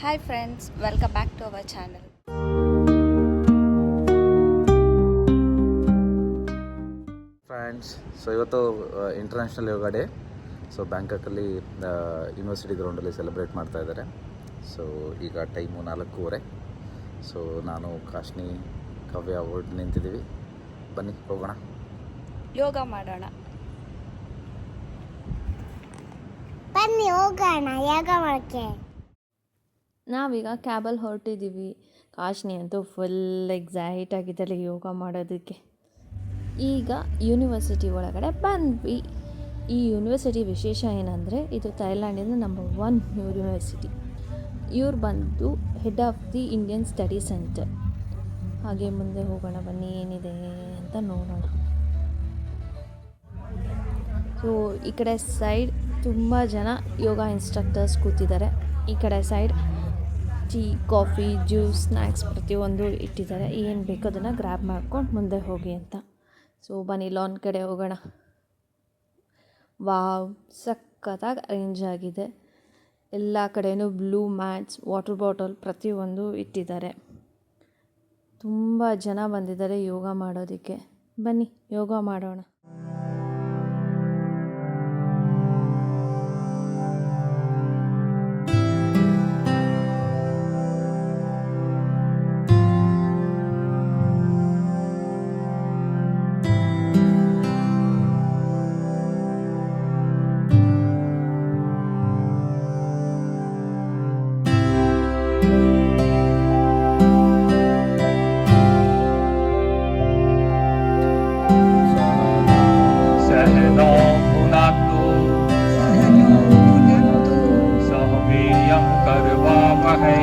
Hi friends, welcome back to our channel. Friends, ಇವತ್ತು international ಯೋಗ day. ಬ್ಯಾಂಕಾಕಲ್ಲಿ university ಗ್ರೌಂಡಲ್ಲಿ celebrate ಮಾಡ್ತಾ ಇದ್ದಾರೆ. ಈಗ ಟೈಮು 4:15. ನಾನು ಕಾಶ್ನಿ ಕಾವ್ಯ ಹೊರಟು ನಿಂತಿದ್ದೀವಿ. ಬನ್ನಿ ಹೋಗೋಣ, ಯೋಗ ಮಾಡೋಣ. ಬನ್ನಿ ಹೋಗೋಣ ಯೋಗ ಮಾಡೋಕ್ಕೆ. ನಾವೀಗ ಕ್ಯಾಬಲ್ಲಿ ಹೊರಟಿದ್ದೀವಿ. ಕಾಶ್ನಿ ಅಂತೂ ಫುಲ್ ಎಕ್ಸೈಟ್ ಆಗಿದ್ದಾಳೆ ಯೋಗ ಮಾಡೋದಕ್ಕೆ. ಈಗ ಯೂನಿವರ್ಸಿಟಿ ಒಳಗಡೆ ಬಂದ್ವಿ. ಈ ಯೂನಿವರ್ಸಿಟಿ ವಿಶೇಷ ಏನಂದರೆ ಇದು ಥೈಲ್ಯಾಂಡಿನ ನಂಬರ್ 1 ಯೂನಿವರ್ಸಿಟಿ. ಇವ್ರು ಬಂದು head of the Indian study centre. ಹಾಗೆ ಮುಂದೆ ಹೋಗೋಣ, ಬನ್ನಿ ಏನಿದೆ ಅಂತ ನೋಡೋಣ. ಈ ಕಡೆ ಸೈಡ್ ತುಂಬ ಜನ ಯೋಗ ಇನ್ಸ್ಟ್ರಕ್ಟರ್ಸ್ ಕೂತಿದ್ದಾರೆ. ಈ ಕಡೆ side tea, coffee, juice, snacks ಪ್ರತಿಯೊಂದು ಇಟ್ಟಿದ್ದಾರೆ. ಏನು ಬೇಕೋ ಅದನ್ನು ಗ್ರ್ಯಾಬ್ ಮಾಡ್ಕೊಂಡು ಮುಂದೆ ಹೋಗಿ ಅಂತ. ಬನ್ನಿ ಲಾನ್ ಕಡೆ ಹೋಗೋಣ. ವಾವ್, ಸಖತ್ತಾಗಿ ಅರೇಂಜ್ ಆಗಿದೆ. ಎಲ್ಲ ಕಡೆಯೂ ಬ್ಲೂ ಮ್ಯಾಟ್ಸ್, ವಾಟರ್ ಬಾಟಲ್ ಪ್ರತಿಯೊಂದು ಇಟ್ಟಿದ್ದಾರೆ. ತುಂಬ ಜನ ಬಂದಿದ್ದಾರೆ ಯೋಗ ಮಾಡೋದಕ್ಕೆ. ಬನ್ನಿ ಯೋಗ ಮಾಡೋಣ. सह वीर्यं कर्वावहै